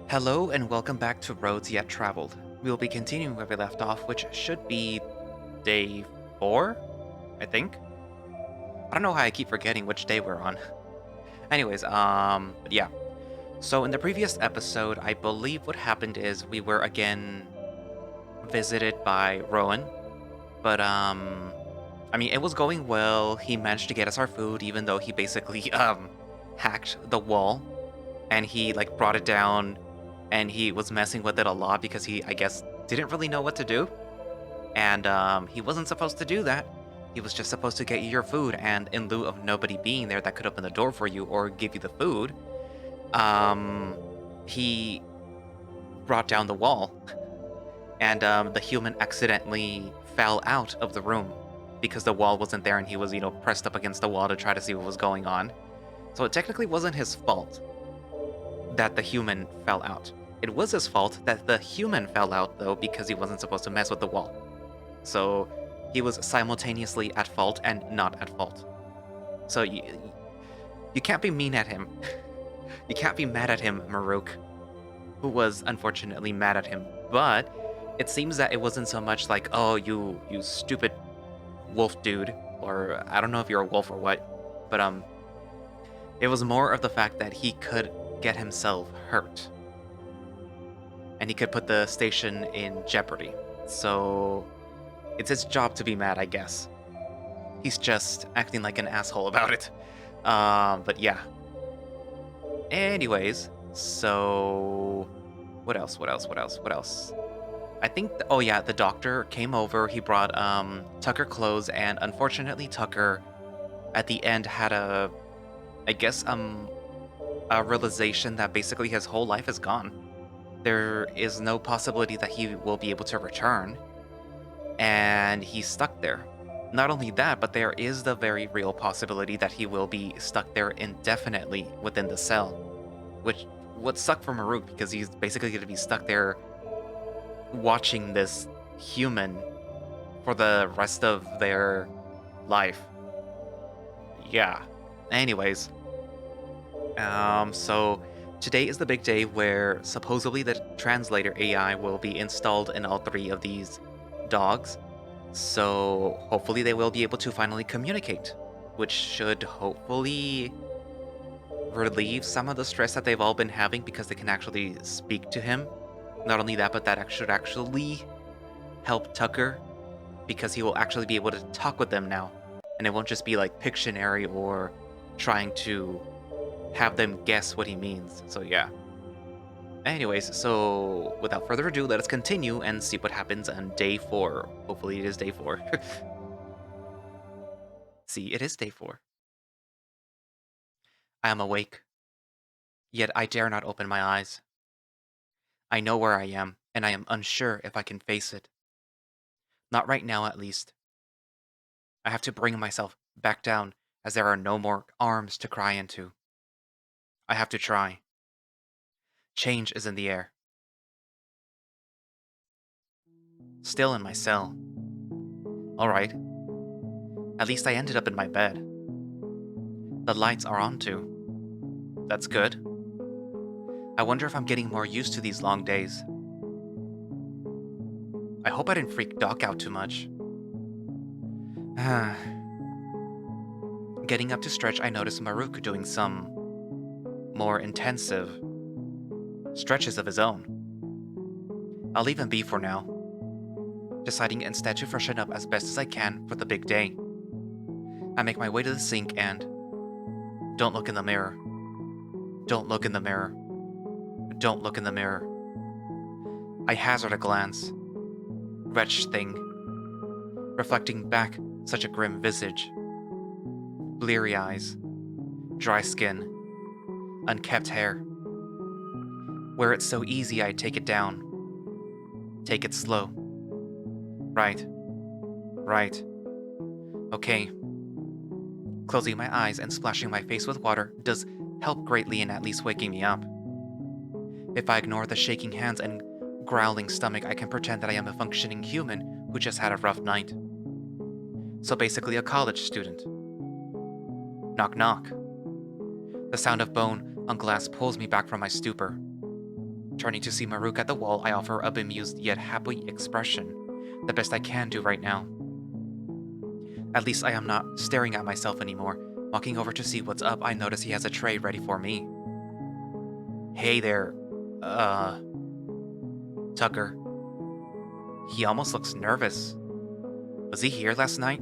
Hello and welcome back to Roads Yet Traveled. We will be continuing where we left off, which should be day 4, I think. I don't know how I keep forgetting which day we're on. Anyways, but yeah. So in the previous episode, I believe what happened is we were again visited by Rowan, but I mean, it was going well. He managed to get us our food even though he basically hacked the wall and he like brought it down and he was messing with it a lot because he, I guess, didn't really know what to do. And he wasn't supposed to do that. He was just supposed to get you your food, and in lieu of nobody being there that could open the door for you or give you the food, he brought down the wall, and the human accidentally fell out of the room because the wall wasn't there, and he was, pressed up against the wall to try to see what was going on. So it technically wasn't his fault that the human fell out. It was his fault that the human fell out, though, because he wasn't supposed to mess with the wall. So he was simultaneously at fault and not at fault. So you can't be mean at him. You can't be mad at him, Marruk, who was unfortunately mad at him. But it seems that it wasn't so much like, oh, you stupid wolf dude, or I don't know if you're a wolf or what, but it was more of the fact that he could get himself hurt. And he could put the station in jeopardy. So it's his job to be mad, I guess. He's just acting like an asshole about it. But yeah. Anyways, so what else? I think, oh yeah, the doctor came over. He brought Tucker clothes, and unfortunately, Tucker at the end had a realization that basically his whole life is gone. There is no possibility that he will be able to return, and he's stuck there. Not only that, but there is the very real possibility that he will be stuck there indefinitely within the cell, which would suck for Marruk because he's basically going to be stuck there watching this human for the rest of their life. Yeah. Anyways, so today is the big day where supposedly the translator AI will be installed in all 3 of these dogs. So hopefully they will be able to finally communicate, which should hopefully relieve some of the stress that they've all been having because they can actually speak to him. Not only that, but that should actually help Tucker because he will actually be able to talk with them now. And it won't just be like Pictionary or trying to have them guess what he means. So yeah. Anyways, so without further ado, let us continue and see what happens on day 4. Hopefully it is day 4. See, it is day 4. I am awake, yet I dare not open my eyes. I know where I am, and I am unsure if I can face it. Not right now, at least. I have to bring myself back down, as there are no more arms to cry into. I have to try. Change is in the air. Still in my cell. Alright. At least I ended up in my bed. The lights are on too. That's good. I wonder if I'm getting more used to these long days. I hope I didn't freak Doc out too much. Getting up to stretch, I noticed Marruk doing some more intensive stretches of his own. I'll leave him be for now, deciding instead to freshen up as best as I can for the big day. I make my way to the sink and... Don't look in the mirror. Don't look in the mirror. Don't look in the mirror. I hazard a glance. Wretched thing. Reflecting back such a grim visage. Bleary eyes. Dry skin. Unkempt hair. Where it's so easy I take it down. Take it slow. Right. Right. Okay. Closing my eyes and splashing my face with water does help greatly in at least waking me up. If I ignore the shaking hands and growling stomach, I can pretend that I am a functioning human who just had a rough night. So basically a college student. Knock knock. The sound of bone on glass pulls me back from my stupor. Turning to see Marruk at the wall, I offer a bemused yet happy expression, the best I can do right now. At least I am not staring at myself anymore. Walking over to see what's up, I notice he has a tray ready for me. Hey there, Tucker. He almost looks nervous. Was he here last night?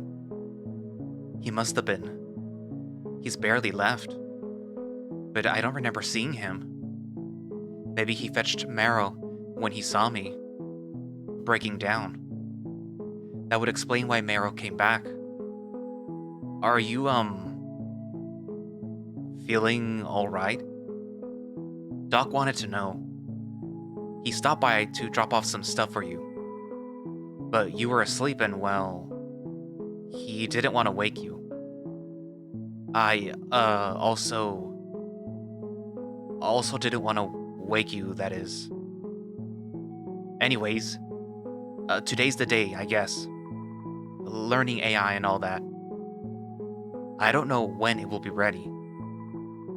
He must have been. He's barely left. But I don't remember seeing him. Maybe he fetched Marrow when he saw me breaking down. That would explain why Marrow came back. Are you, feeling alright? Doc wanted to know. He stopped by to drop off some stuff for you. But you were asleep and, well, he didn't want to wake you. I, also didn't want to wake you, that is. Anyways, today's the day, I guess. Learning AI and all that. I don't know when it will be ready.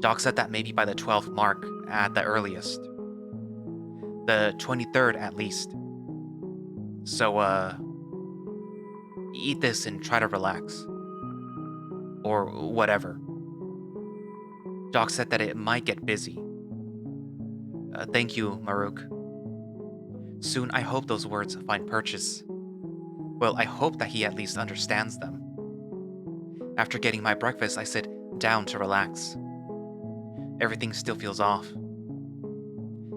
Doc said that maybe by the 12th mark, at the earliest. The 23rd, at least. So, eat this and try to relax. Or whatever. Doc said that it might get busy. Thank you, Marruk. Soon I hope those words find purchase. Well, I hope that he at least understands them. After getting my breakfast, I sit down to relax. Everything still feels off.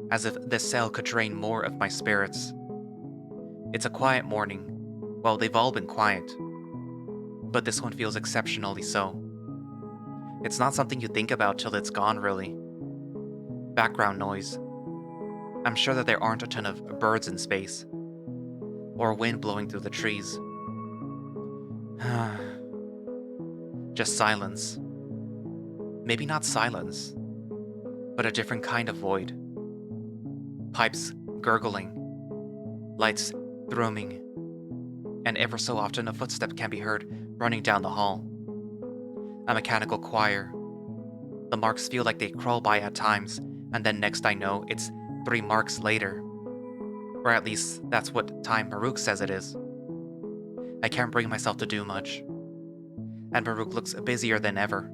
As if this cell could drain more of my spirits. It's a quiet morning. Well, they've all been quiet. But this one feels exceptionally so. It's not something you think about till it's gone, really. Background noise. I'm sure that there aren't a ton of birds in space. Or wind blowing through the trees. Just silence. Maybe not silence, but a different kind of void. Pipes gurgling. Lights thrumming. And ever so often a footstep can be heard running down the hall. A mechanical choir. The marks feel like they crawl by at times, and then next I know it's 3 marks later. Or at least that's what time Marruk says it is. I can't bring myself to do much. And Marruk looks busier than ever.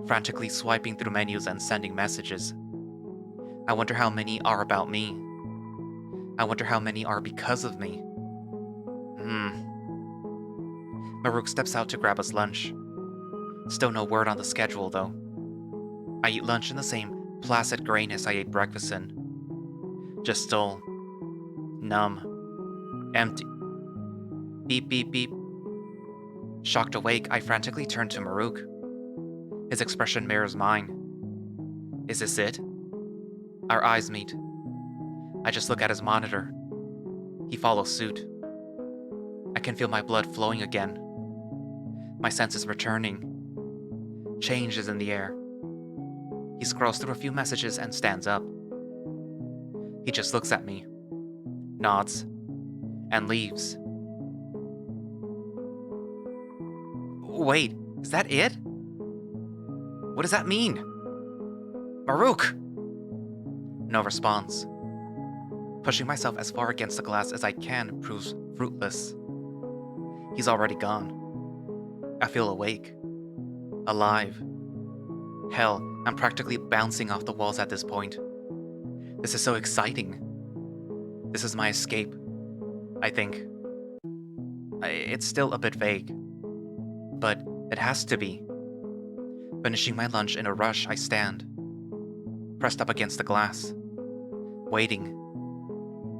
Frantically swiping through menus and sending messages. I wonder how many are about me. I wonder how many are because of me. Marruk steps out to grab us lunch. Still no word on the schedule, though. I eat lunch in the same placid grayness I ate breakfast in. Just dull. Numb. Empty. Beep, beep, beep. Shocked awake, I frantically turn to Marruk. His expression mirrors mine. Is this it? Our eyes meet. I just look at his monitor. He follows suit. I can feel my blood flowing again. My senses returning. Change is in the air. He scrolls through a few messages and stands up. He just looks at me, nods, and leaves. Wait, is that it? What does that mean? Marruk! No response. Pushing myself as far against the glass as I can proves fruitless. He's already gone. I feel awake. Alive. Hell, I'm practically bouncing off the walls at this point. This is so exciting. This is my escape, I think. It's still a bit vague. But it has to be. Finishing my lunch in a rush, I stand. Pressed up against the glass. Waiting.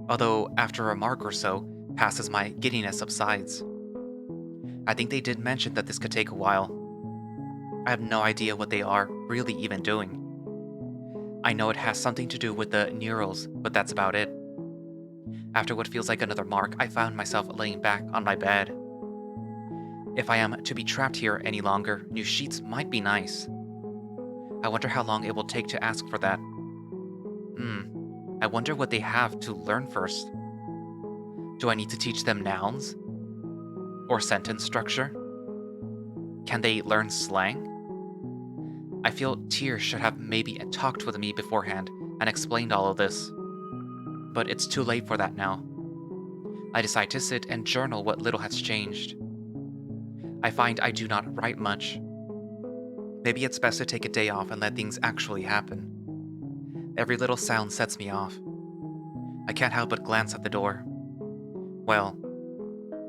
Although, after a mark or so, passes my giddiness subsides. I think they did mention that this could take a while. I have no idea what they are really even doing. I know it has something to do with the neurals, but that's about it. After what feels like another mark, I found myself laying back on my bed. If I am to be trapped here any longer, new sheets might be nice. I wonder how long it will take to ask for that. I wonder what they have to learn first. Do I need to teach them nouns? Or sentence structure? Can they learn slang? I feel Tyr should have maybe talked with me beforehand and explained all of this. But it's too late for that now. I decide to sit and journal what little has changed. I find I do not write much. Maybe it's best to take a day off and let things actually happen. Every little sound sets me off. I can't help but glance at the door. Well,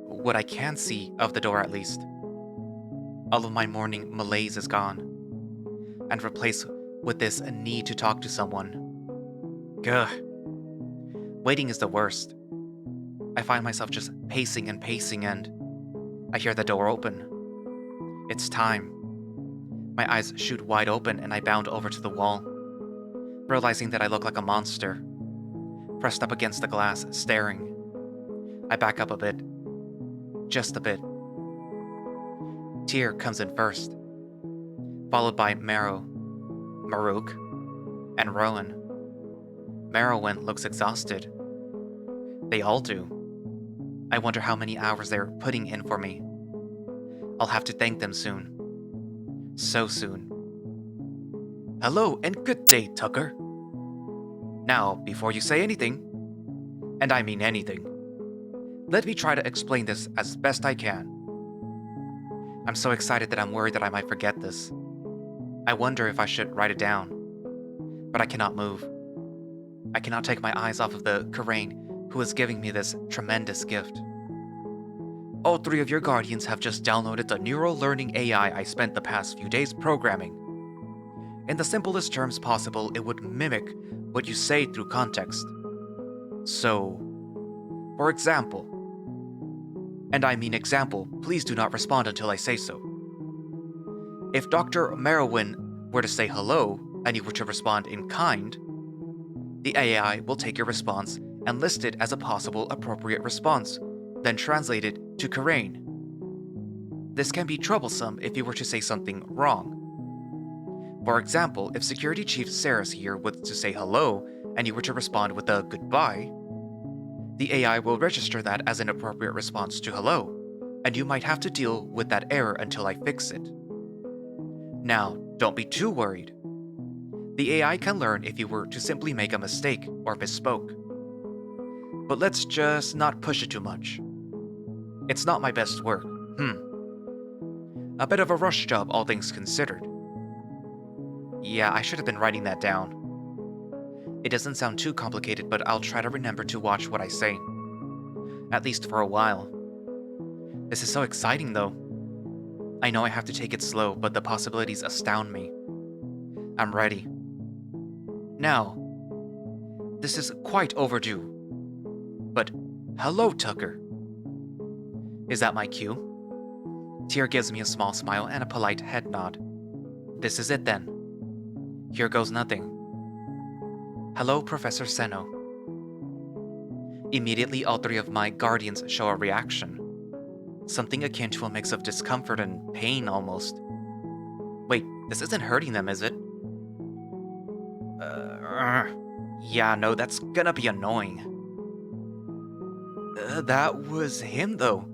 what I can see of the door at least. All of my morning malaise is gone, and replaced with this need to talk to someone. Gah. Waiting is the worst. I find myself just pacing and I hear the door open. It's time. My eyes shoot wide open and I bound over to the wall, realizing that I look like a monster, pressed up against the glass, staring. I back up a bit. Just a bit. Tyr comes in first, followed by Marruk, and Rowan. Merowyn looks exhausted. They all do. I wonder how many hours they're putting in for me. I'll have to thank them soon. So soon. Hello and good day, Tucker. Now, before you say anything, and I mean anything, let me try to explain this as best I can. I'm so excited that I'm worried that I might forget this. I wonder if I should write it down. But I cannot move. I cannot take my eyes off of the Karain who is giving me this tremendous gift. All three of your guardians have just downloaded the neural learning AI I spent the past few days programming. In the simplest terms possible, it would mimic what you say through context. So, for example, and I mean example, please do not respond until I say so. If Dr. Merowyn were to say hello, and you were to respond in kind, the AI will take your response and list it as a possible appropriate response, then translate it to Karain. This can be troublesome if you were to say something wrong. For example, if Security Chief Saris here were to say hello, and you were to respond with a goodbye, the AI will register that as an appropriate response to hello, and you might have to deal with that error until I fix it. Now, don't be too worried. The AI can learn if you were to simply make a mistake or misspoke. But let's just not push it too much. It's not my best work. A bit of a rush job, all things considered. Yeah, I should have been writing that down. It doesn't sound too complicated, but I'll try to remember to watch what I say. At least for a while. This is so exciting, though. I know I have to take it slow, but the possibilities astound me. I'm ready. Now, this is quite overdue. But, hello, Tucker. Is that my cue? Tyr gives me a small smile and a polite head nod. This is it then. Here goes nothing. Hello, Professor Seno. Immediately, all three of my guardians show a reaction. Something akin to a mix of discomfort and pain, almost. Wait, this isn't hurting them, is it? Yeah, no, that's gonna be annoying. That was him, though.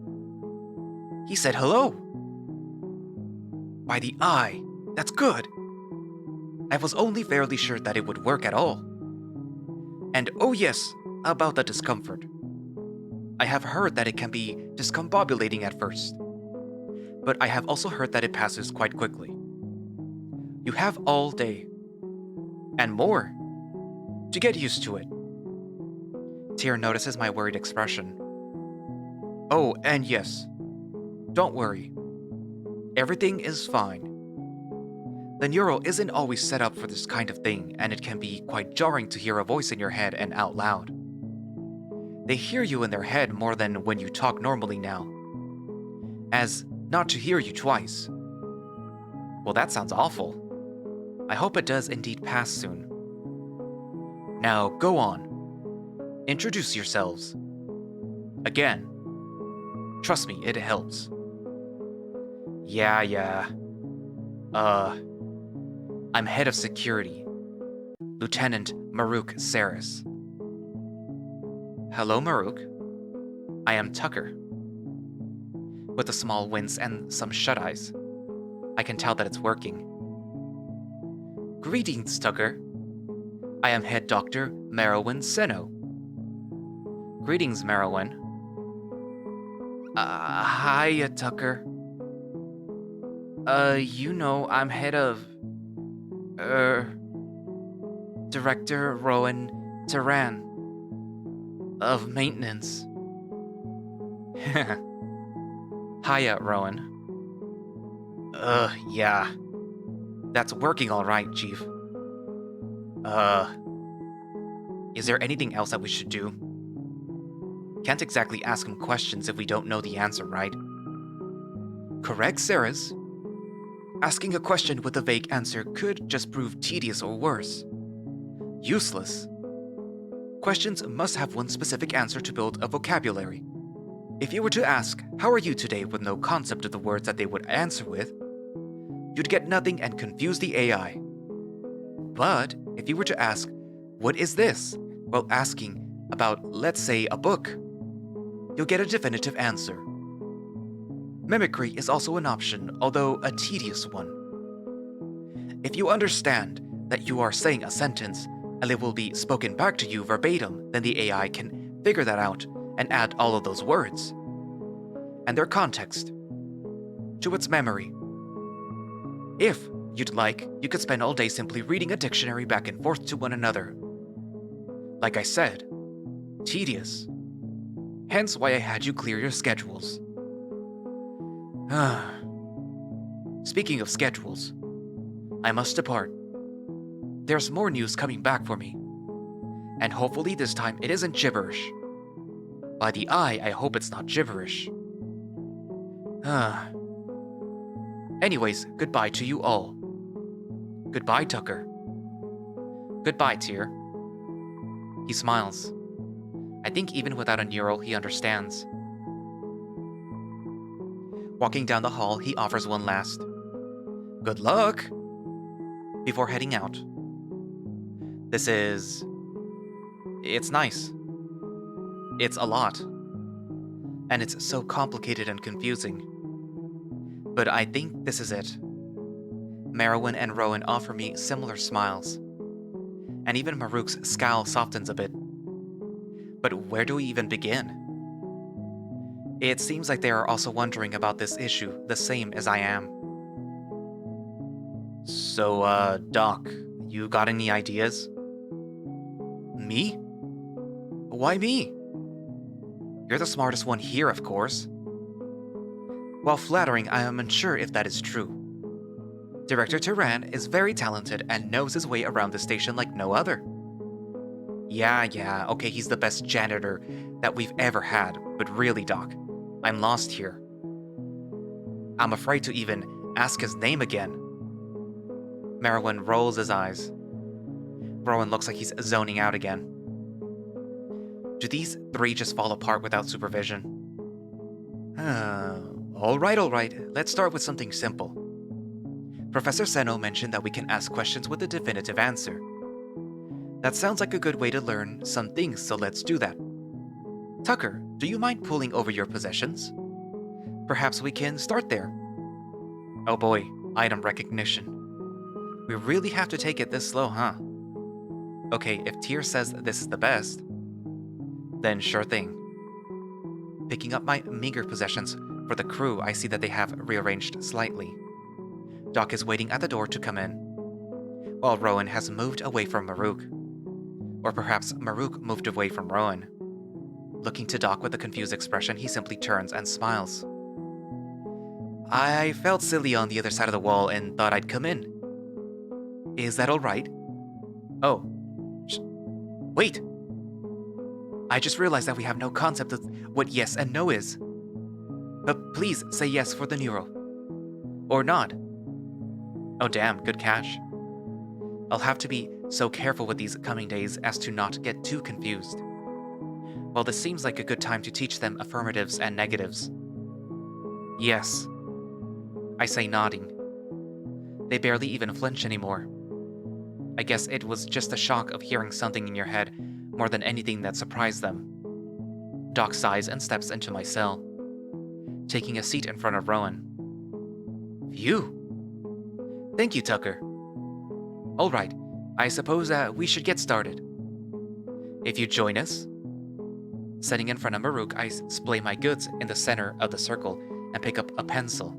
He said hello. By the eye, that's good. I was only fairly sure that it would work at all. And oh yes, about the discomfort. I have heard that it can be discombobulating at first, but I have also heard that it passes quite quickly. You have all day, and more, to get used to it. Tyr notices my worried expression. Oh, and yes, don't worry. Everything is fine. The neural isn't always set up for this kind of thing, and it can be quite jarring to hear a voice in your head and out loud. They hear you in their head more than when you talk normally now. As not to hear you twice. Well, that sounds awful. I hope it does indeed pass soon. Now, go on. Introduce yourselves. Again. Trust me, it helps. Yeah. I'm head of security. Lieutenant Marruk Saris. Hello, Marruk. I am Tucker. With a small wince and some shut-eyes. I can tell that it's working. Greetings, Tucker. I am head doctor Merowyn Seno. Greetings, Merowyn. Hiya, Tucker. I'm head of, Director Rowan Turan of maintenance. Hiya, Rowan. Yeah. That's working all right, Chief. Is there anything else that we should do? Can't exactly ask him questions if we don't know the answer, right? Correct, Ceres. Asking a question with a vague answer could just prove tedious or worse. Useless. Questions must have one specific answer to build a vocabulary. If you were to ask, "How are you today?" with no concept of the words that they would answer with, you'd get nothing and confuse the AI. But if you were to ask, "What is this?" while asking about, let's say, a book, you'll get a definitive answer. Mimicry is also an option, although a tedious one. If you understand that you are saying a sentence and it will be spoken back to you verbatim, then the AI can figure that out and add all of those words and their context to its memory. If you'd like, you could spend all day simply reading a dictionary back and forth to one another. Like I said, tedious. Hence why I had you clear your schedules. Speaking of schedules, I must depart. There's more news coming back for me. And hopefully this time it isn't gibberish. By the eye, I hope it's not gibberish. Anyways, goodbye to you all. Goodbye, Tucker. Goodbye, Tyr. He smiles. I think even without a neural, he understands. Walking down the hall, he offers one last "Good luck!" before heading out. It's nice. It's a lot. And it's so complicated and confusing. But I think this is it. Merowyn and Rowan offer me similar smiles. And even Marruk's scowl softens a bit. But where do we even begin? It seems like they are also wondering about this issue the same as I am. So, Doc, you got any ideas? Me? Why me? You're the smartest one here, of course. While flattering, I am unsure if that is true. Director Turan is very talented and knows his way around the station like no other. Yeah, okay, he's the best janitor that we've ever had, but really, Doc, I'm lost here. I'm afraid to even ask his name again. Merowyn rolls his eyes. Rowan looks like he's zoning out again. Do these three just fall apart without supervision? All right, let's start with something simple. Professor Seno mentioned that we can ask questions with a definitive answer. That sounds like a good way to learn some things, so let's do that. Tucker, do you mind pulling over your possessions? Perhaps we can start there. Oh boy, item recognition. We really have to take it this slow, huh? Okay, if Tyr says this is the best, then sure thing. Picking up my meager possessions for the crew, I see that they have rearranged slightly. Doc is waiting at the door to come in, while Rowan has moved away from Marruk. Or perhaps Marruk moved away from Rowan. Looking to Doc with a confused expression, he simply turns and smiles. I felt silly on the other side of the wall and thought I'd come in. Is that alright? Oh. Wait! I just realized that we have no concept of what yes and no is. But please say yes for the neural. Or not. Oh damn, good catch. I'll have to be so careful with these coming days as to not get too confused. Well, this seems like a good time to teach them affirmatives and negatives. Yes. I say, nodding. They barely even flinch anymore. I guess it was just a shock of hearing something in your head more than anything that surprised them. Doc sighs and steps into my cell, taking a seat in front of Rowan. Phew. Thank you, Tucker. Alright, I suppose that we should get started. If you join us. Sitting in front of Marruk, I splay my goods in the center of the circle and pick up a pencil.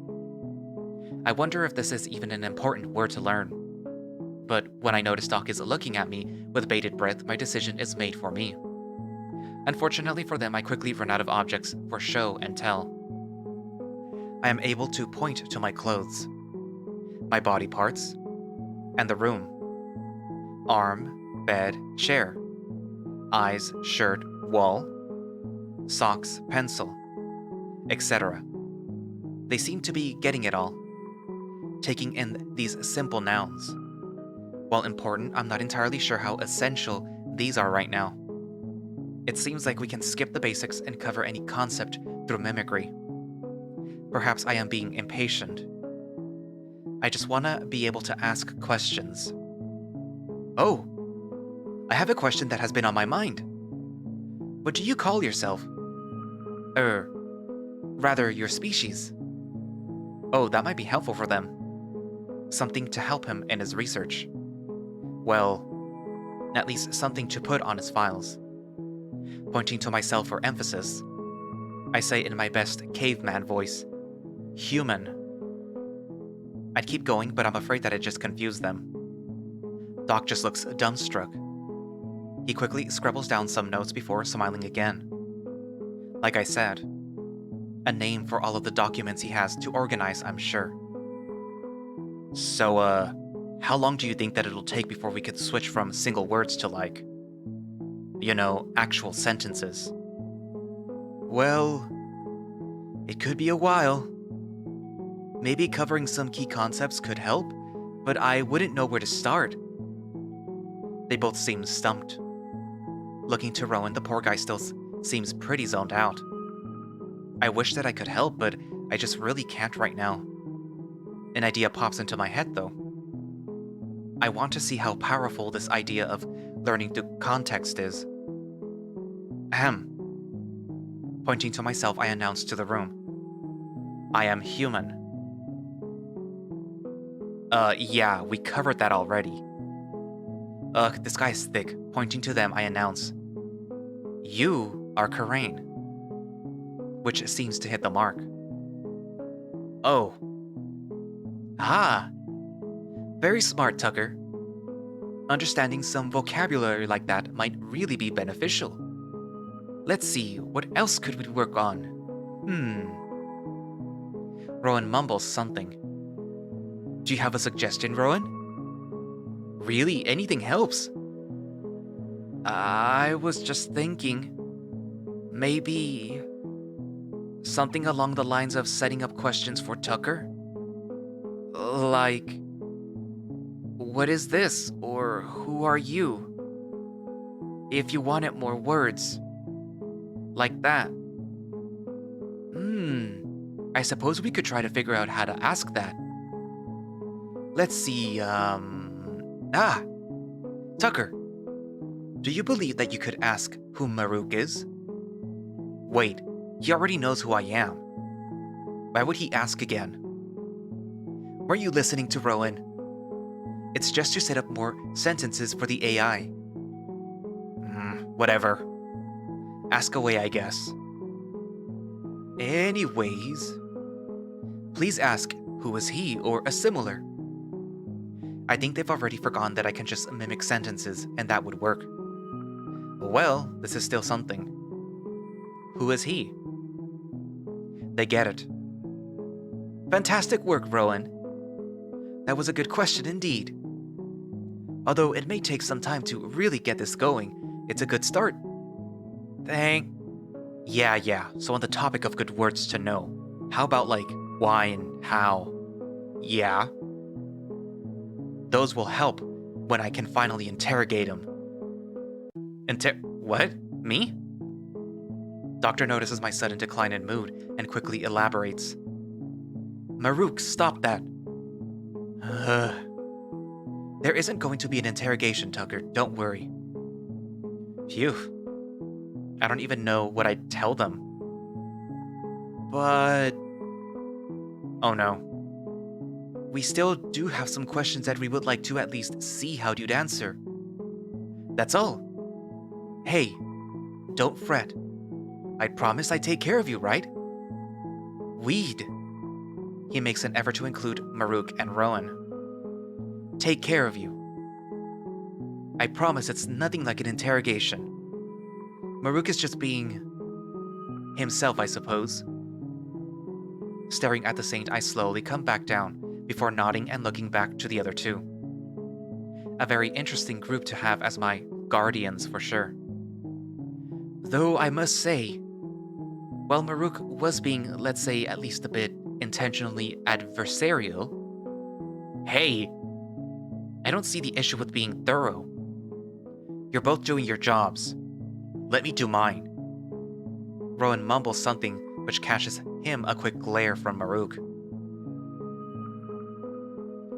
I wonder if this is even an important word to learn. But when I notice Doc is looking at me with bated breath, my decision is made for me. Unfortunately for them, I quickly run out of objects for show and tell. I am able to point to my clothes, my body parts, and the room. Arm, bed, chair. Eyes, shirt, wall. Socks, pencil, etc. They seem to be getting it all, taking in these simple nouns. While important, I'm not entirely sure how essential these are right now. It seems like we can skip the basics and cover any concept through mimicry. Perhaps I am being impatient. I just want to be able to ask questions. Oh, I have a question that has been on my mind. What do you call yourself? Rather, your species. Oh, that might be helpful for them. Something to help him in his research. Well, at least something to put on his files. Pointing to myself for emphasis, I say in my best caveman voice, human. I'd keep going, but I'm afraid that it just confused them. Doc just looks dumbstruck. He quickly scribbles down some notes before smiling again. Like I said, a name for all of the documents he has to organize, I'm sure. So, how long do you think that it'll take before we could switch from single words to actual sentences? Well, it could be a while. Maybe covering some key concepts could help, but I wouldn't know where to start. They both seem stumped. Looking to Rowan, the poor guy still seems pretty zoned out. I wish that I could help, but I just really can't right now. An idea pops into my head, though. I want to see how powerful this idea of learning the context is. Ahem. Pointing to myself, I announced to the room. I am human. Yeah, we covered that already. This guy's thick. Pointing to them, I announce. You are Karain. Which seems to hit the mark. Oh. Ah. Very smart, Tucker. Understanding some vocabulary like that might really be beneficial. Let's see, what else could we work on? Rowan mumbles something. Do you have a suggestion, Rowan? Really, anything helps. I was just thinking. Maybe something along the lines of setting up questions for Tucker? Like, what is this? Or who are you? If you wanted more words. Like that. I suppose we could try to figure out how to ask that. Let's see, Tucker. Do you believe that you could ask who Marruk is? Wait, he already knows who I am. Why would he ask again? Were you listening to Rowan? It's just to set up more sentences for the AI. Whatever. Ask away, I guess. Anyways, please ask who is he or a similar. I think they've already forgotten that I can just mimic sentences and that would work. Well, this is still something. Who is he? They get it. Fantastic work, Rowan. That was a good question indeed. Although it may take some time to really get this going, it's a good start. Yeah. So on the topic of good words to know, how about why and how? Yeah. Those will help when I can finally interrogate him. What? Me? Doctor notices my sudden decline in mood and quickly elaborates. Marruk, stop that. There isn't going to be an interrogation, Tucker. Don't worry. Phew. I don't even know what I'd tell them. But... Oh no. we still do have some questions that we would like to at least see how you'd answer. That's all. Hey, don't fret. I promise I take care of you, right? Weed. He makes an effort to include Marruk and Rowan. Take care of you. I promise it's nothing like an interrogation. Marruk is just being himself, I suppose. Staring at the saint, I slowly come back down, before nodding and looking back to the other two. A very interesting group to have as my guardians, for sure. Though I must say, while Marruk was being, let's say, at least a bit intentionally adversarial, hey, I don't see the issue with being thorough. You're both doing your jobs. Let me do mine. Rowan mumbles something, which catches him a quick glare from Marruk.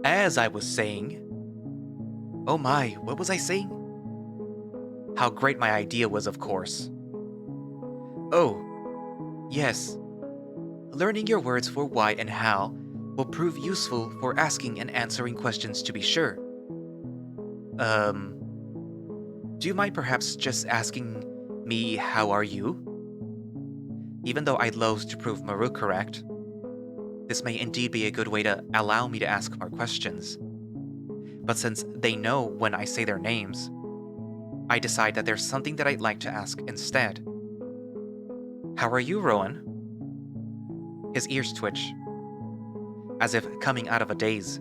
As I was saying... Oh my, what was I saying? How great my idea was, of course. Oh, yes. Learning your words for why and how will prove useful for asking and answering questions, to be sure. Do you mind perhaps just asking me how are you? Even though I'd loathe to prove Marruk correct, this may indeed be a good way to allow me to ask more questions. But since they know when I say their names, I decide that there's something that I'd like to ask instead. How are you, Rowan? His ears twitch, as if coming out of a daze,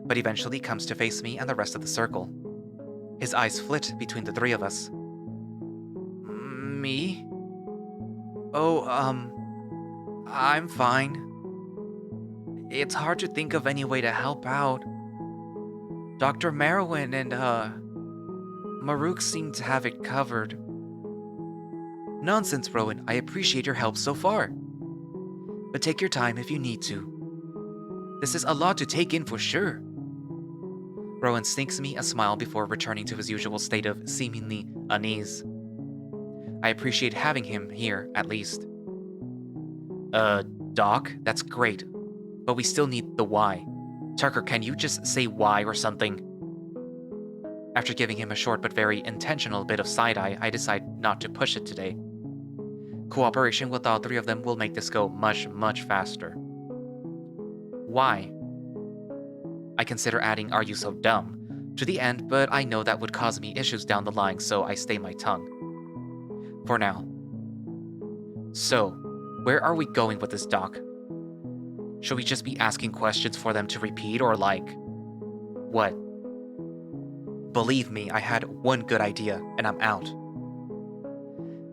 but eventually comes to face me and the rest of the circle. His eyes flit between the three of us. Me? Oh, I'm fine. It's hard to think of any way to help out. Dr. Merwin and, Marruk seem to have it covered. Nonsense, Rowan. I appreciate your help so far. But take your time if you need to. This is a lot to take in for sure. Rowan sneaks me a smile before returning to his usual state of seemingly unease. I appreciate having him here, at least. Doc, that's great. But we still need the why. Tucker, can you just say why or something? After giving him a short but very intentional bit of side-eye, I decide not to push it today. Cooperation with all three of them will make this go much, much faster. Why? I consider adding "are you so dumb" to the end, but I know that would cause me issues down the line, so I stay my tongue. For now. So, where are we going with this, Doc? Should we just be asking questions for them to repeat, or like... what? Believe me, I had one good idea, and I'm out.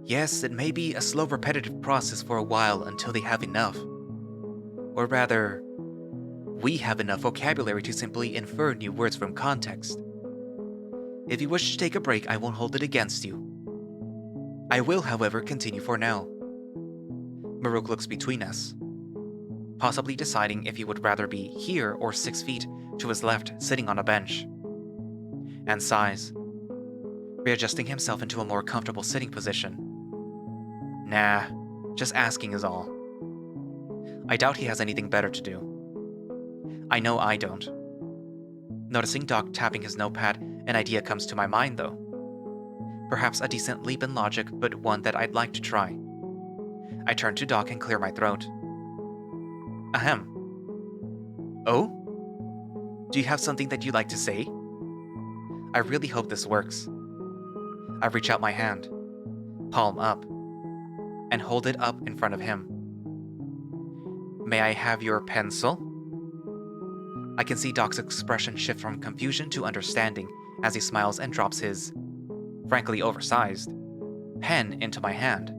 Yes, it may be a slow, repetitive process for a while until they have enough. Or rather, we have enough vocabulary to simply infer new words from context. If you wish to take a break, I won't hold it against you. I will, however, continue for now. Marruk looks between us, possibly deciding if he would rather be here or 6 feet to his left, sitting on a bench, and sighs, readjusting himself into a more comfortable sitting position. Nah, just asking is all. I doubt he has anything better to do. I know I don't. Noticing Doc tapping his notepad, an idea comes to my mind, though. Perhaps a decent leap in logic, but one that I'd like to try. I turn to Doc and clear my throat. Ahem. Oh? Do you have something that you'd like to say? I really hope this works. I reach out my hand, palm up, and hold it up in front of him. May I have your pencil? I can see Doc's expression shift from confusion to understanding as he smiles and drops his, frankly oversized, pen into my hand.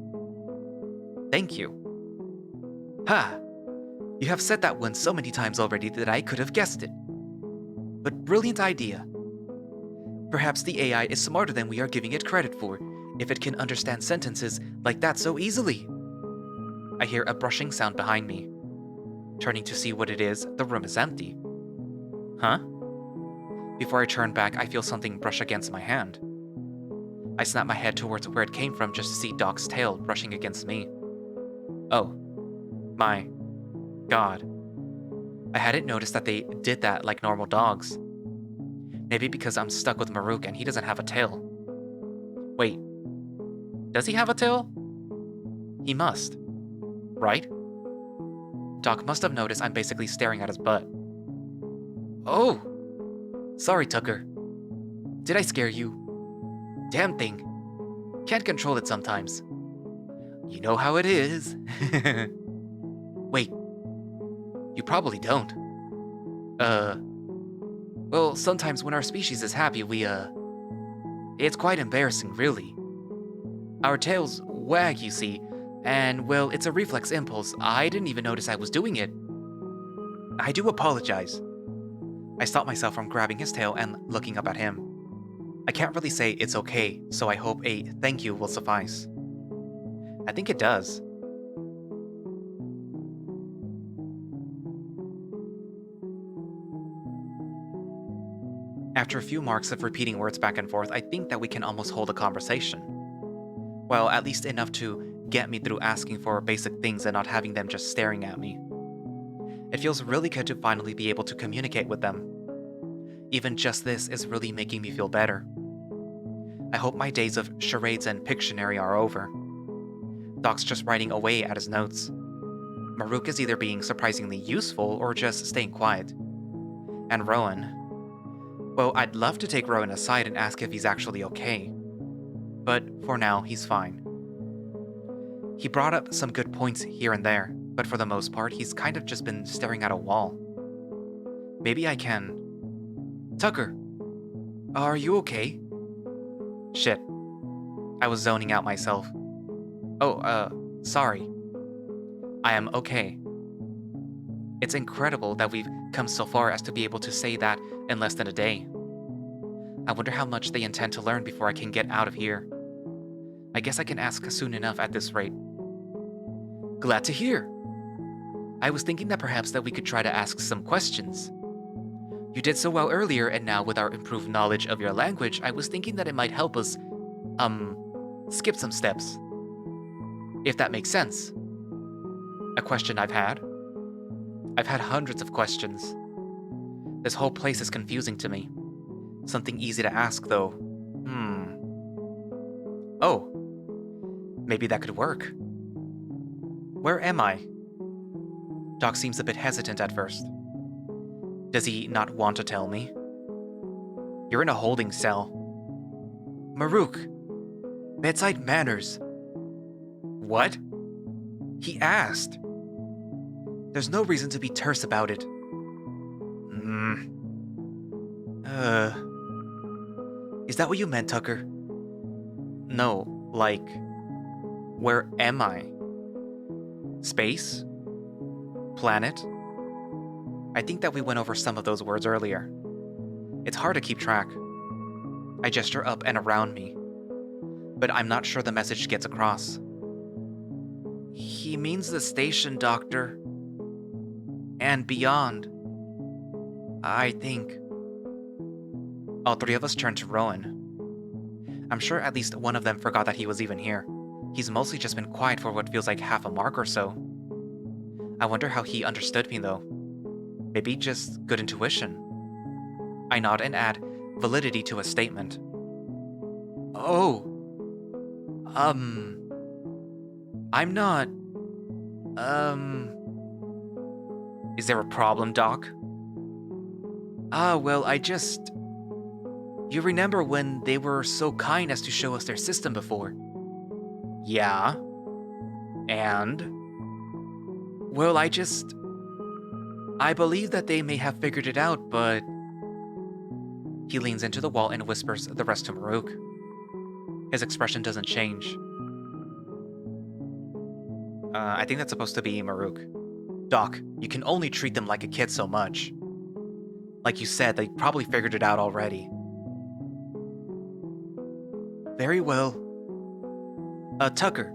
Thank you. Ha! You have said that one so many times already that I could have guessed it. But brilliant idea. Perhaps the AI is smarter than we are giving it credit for, if it can understand sentences like that so easily. I hear a brushing sound behind me. Turning to see what it is, the room is empty. Huh? Before I turn back, I feel something brush against my hand. I snap my head towards where it came from just to see Doc's tail brushing against me. Oh. My God. I hadn't noticed that they did that like normal dogs. Maybe because I'm stuck with Marruk and he doesn't have a tail. Wait, does he have a tail? He must, right? Doc must have noticed I'm basically staring at his butt. Oh! Sorry, Tucker. Did I scare you? Damn thing. Can't control it sometimes. You know how it is. Wait. You probably don't. Well, sometimes when our species is happy, it's quite embarrassing, really. Our tails wag, you see, and, well, it's a reflex impulse. I didn't even notice I was doing it. I do apologize. I stopped myself from grabbing his tail and looking up at him. I can't really say it's okay, so I hope a thank you will suffice. I think it does. After a few marks of repeating words back and forth, I think that we can almost hold a conversation. Well, at least enough to get me through asking for basic things and not having them just staring at me. It feels really good to finally be able to communicate with them. Even just this is really making me feel better. I hope my days of charades and Pictionary are over. Doc's just writing away at his notes. Marruk is either being surprisingly useful or just staying quiet. And Rowan. Well, I'd love to take Rowan aside and ask if he's actually okay. But for now, he's fine. He brought up some good points here and there, but for the most part, he's kind of just been staring at a wall. Maybe I can... Tucker, are you okay? Shit. I was zoning out myself. Oh, sorry. I am okay. It's incredible that we've come so far as to be able to say that in less than a day. I wonder how much they intend to learn before I can get out of here. I guess I can ask soon enough at this rate. Glad to hear. I was thinking that perhaps that we could try to ask some questions. You did so well earlier, and now with our improved knowledge of your language, I was thinking that it might help us, skip some steps. If that makes sense. A question I've had? I've had hundreds of questions. This whole place is confusing to me. Something easy to ask, though. Oh. Maybe that could work. Where am I? Doc seems a bit hesitant at first. Does he not want to tell me? You're in a holding cell. Marruk. Bedside manners. What? He asked. There's no reason to be terse about it. Is that what you meant, Tucker? No, like... Where am I? Space? Planet? I think that we went over some of those words earlier. It's hard to keep track. I gesture up and around me, but I'm not sure the message gets across. He means the station, Doctor. And beyond. I think. All three of us turn to Rowan. I'm sure at least one of them forgot that he was even here. He's mostly just been quiet for what feels like half a mark or so. I wonder how he understood me, though. Maybe just good intuition. I nod and add validity to a statement. Oh. I'm not... Is there a problem, Doc? Well, I just... You remember when they were so kind as to show us their system before? Yeah. And? Well, I believe that they may have figured it out, but... He leans into the wall and whispers the rest to Marruk. His expression doesn't change. I think that's supposed to be Marruk. Doc, you can only treat them like a kid so much. Like you said, they probably figured it out already. Very well. Tucker,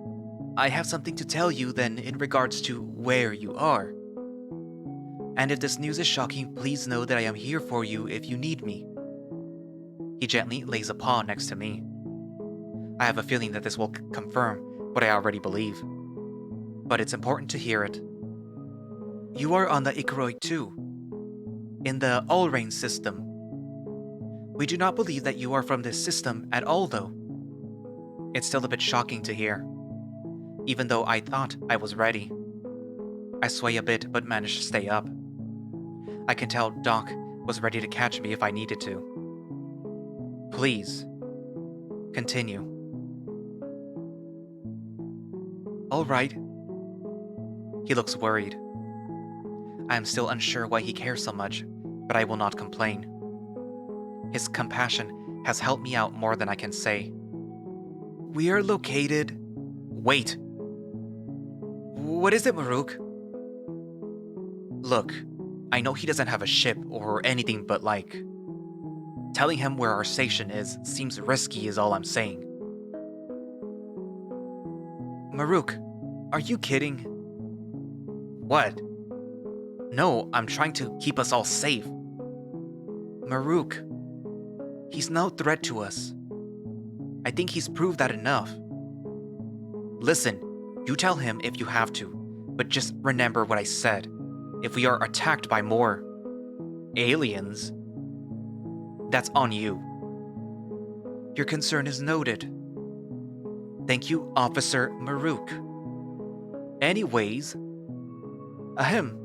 I have something to tell you then in regards to where you are. And if this news is shocking, please know that I am here for you if you need me. He gently lays a paw next to me. I have a feeling that this will confirm what I already believe. But it's important to hear it. You are on the Icaroi too. in the All-Rain system. We do not believe that you are from this system at all, though. It's still a bit shocking to hear, even though I thought I was ready. I sway a bit but manage to stay up. I can tell Doc was ready to catch me if I needed to. Please, continue. All right. He looks worried. I am still unsure why he cares so much, but I will not complain. His compassion has helped me out more than I can say. We are located... Wait. What is it, Marruk? Look, I know he doesn't have a ship or anything, but telling him where our station is seems risky is all I'm saying. Marruk, are you kidding? What? No, I'm trying to keep us all safe. Marruk, he's no threat to us. I think he's proved that enough. Listen, you tell him if you have to, but just remember what I said. If we are attacked by more aliens, that's on you. Your concern is noted. Thank you, Officer Marruk. Anyways, ahem.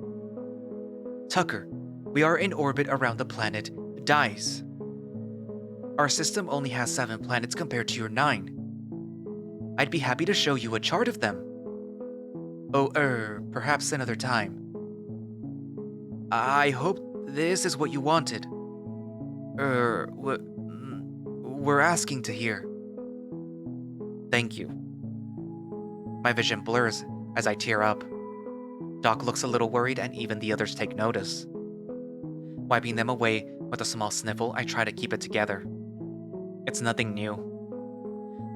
Tucker, we are in orbit around the planet Dice. Our system only has 7 planets compared to your 9. I'd be happy to show you a chart of them. Oh, perhaps another time. I hope this is what you wanted. We're asking to hear. Thank you. My vision blurs as I tear up. Doc looks a little worried and even the others take notice. Wiping them away with a small sniffle, I try to keep it together. It's nothing new.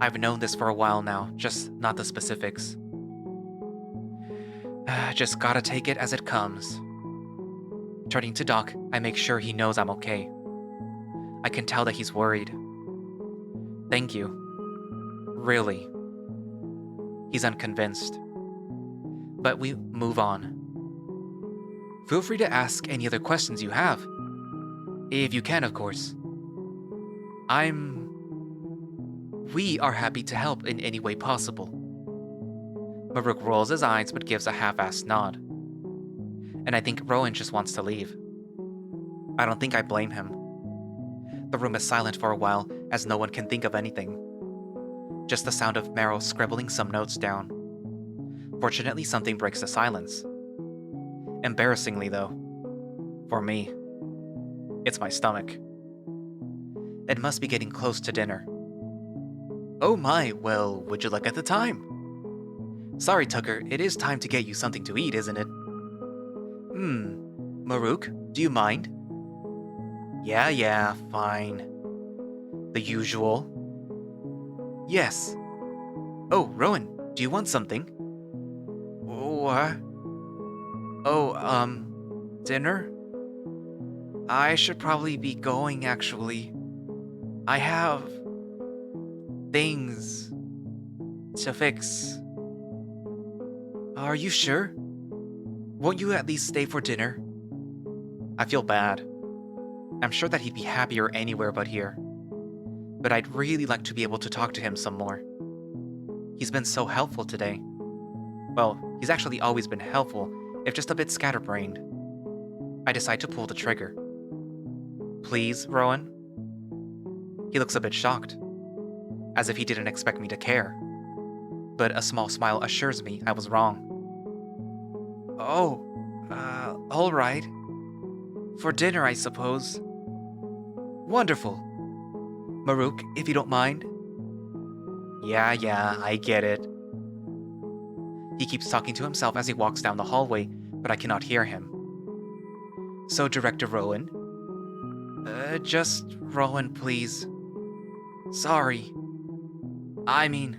I've known this for a while now, just not the specifics. Just gotta take it as it comes. Turning to Doc, I make sure he knows I'm okay. I can tell that he's worried. Thank you. Really. He's unconvinced. But we move on. Feel free to ask any other questions you have. If you can, of course. We are happy to help in any way possible. Marruk rolls his eyes but gives a half-assed nod. And I think Rowan just wants to leave. I don't think I blame him. The room is silent for a while as no one can think of anything. Just the sound of Meryl scribbling some notes down. Fortunately, something breaks the silence. Embarrassingly, though, for me, it's my stomach. It must be getting close to dinner. Oh my, well, would you look at the time? Sorry, Tucker, it is time to get you something to eat, isn't it? Marruk, do you mind? Yeah, fine. The usual. Yes. Oh, Rowan, do you want something? What? Oh, dinner? I should probably be going, actually. I have... things... to fix. Are you sure? Won't you at least stay for dinner? I feel bad. I'm sure that he'd be happier anywhere but here. But I'd really like to be able to talk to him some more. He's been so helpful today. Well, he's actually always been helpful, if just a bit scatterbrained. I decide to pull the trigger. Please, Rowan? He looks a bit shocked, as if he didn't expect me to care. But a small smile assures me I was wrong. Oh, all right. For dinner, I suppose. Wonderful. Marruk, if you don't mind. Yeah, I get it. He keeps talking to himself as he walks down the hallway, but I cannot hear him. So, Director Rowan? Just Rowan, please. Sorry. I mean,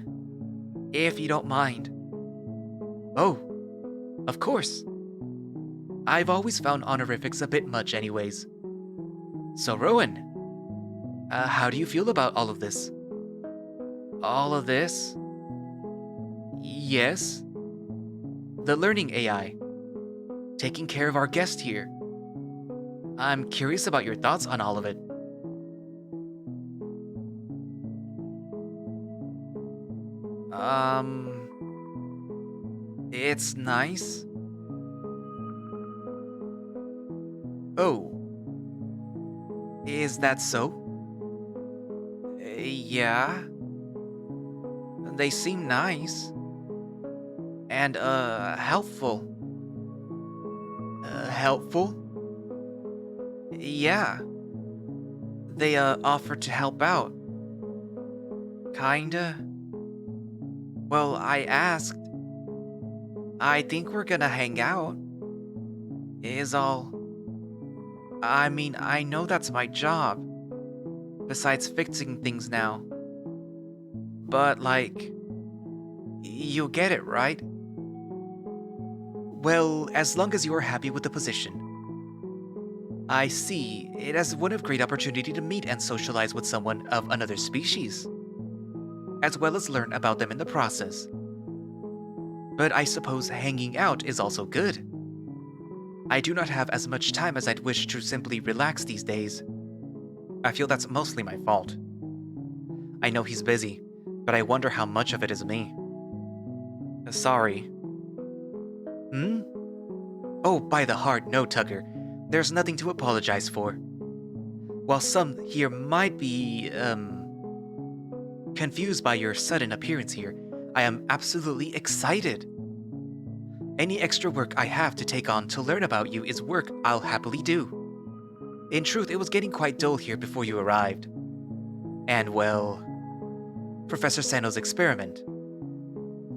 if you don't mind. Oh, of course. I've always found honorifics a bit much anyways. So, Rowan, how do you feel about all of this? All of this? Yes. The learning AI. Taking care of our guest here. I'm curious about your thoughts on all of it. It's nice. Oh, is that so? Yeah, they seem nice and, helpful. Helpful? Yeah, they, offered to help out. Kinda. Well, I asked. I think we're gonna hang out, is all. I mean, I know that's my job, besides fixing things now. But, like, you get it, right? Well, as long as you are happy with the position. I see it as one of great opportunity to meet and socialize with someone of another species, as well as learn about them in the process. But I suppose hanging out is also good. I do not have as much time as I'd wish to simply relax these days. I feel that's mostly my fault. I know he's busy, but I wonder how much of it is me. Sorry. Hmm? Oh, by the heart, no, Tucker. There's nothing to apologize for. While some here might be, confused by your sudden appearance here, I am absolutely excited. Any extra work I have to take on to learn about you is work I'll happily do. In truth, it was getting quite dull here before you arrived. And, well, Professor Sano's experiment.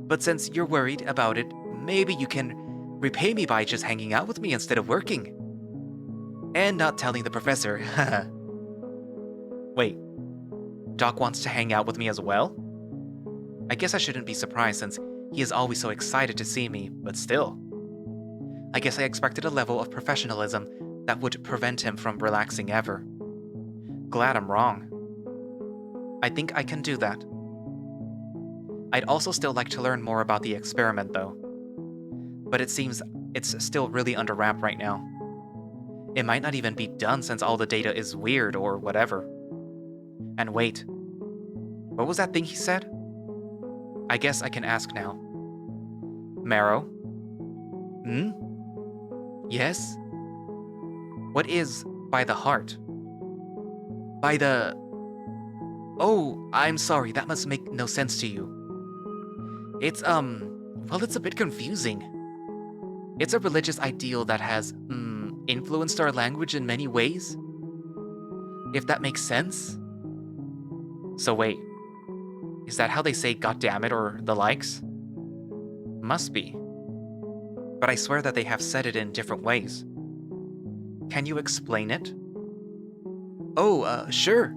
But since you're worried about it, maybe you can repay me by just hanging out with me instead of working. And not telling the professor, haha. Wait, Doc wants to hang out with me as well? I guess I shouldn't be surprised since he is always so excited to see me, but still. I guess I expected a level of professionalism that would prevent him from relaxing ever. Glad I'm wrong. I think I can do that. I'd also still like to learn more about the experiment, though. But it seems it's still really under wrap right now. It might not even be done since all the data is weird or whatever. And wait, what was that thing he said? I guess I can ask now. Marrow? Hmm? Yes? What is by the heart? By the... Oh, I'm sorry, that must make no sense to you. It's, well, it's a bit confusing. It's a religious ideal that has, influenced our language in many ways. If that makes sense? So wait, is that how they say goddammit or the likes? Must be. But I swear that they have said it in different ways. Can you explain it? Oh, sure.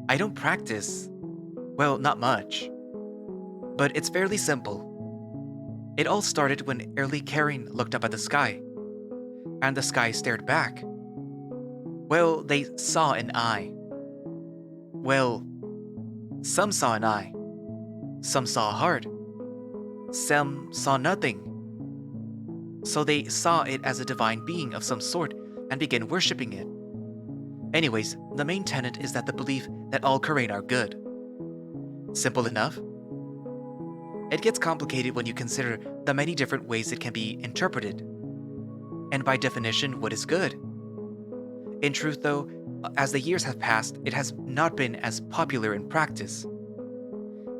I don't practice. Well, not much. But it's fairly simple. It all started when early Karen looked up at the sky, and the sky stared back. Well, they saw an eye. Well, some saw an eye. Some saw a heart. Some saw nothing. So they saw it as a divine being of some sort and began worshipping it. Anyways, the main tenet is that the belief that all Karen are good. Simple enough. It gets complicated when you consider the many different ways it can be interpreted. And by definition, what is good? In truth, though, as the years have passed, it has not been as popular in practice.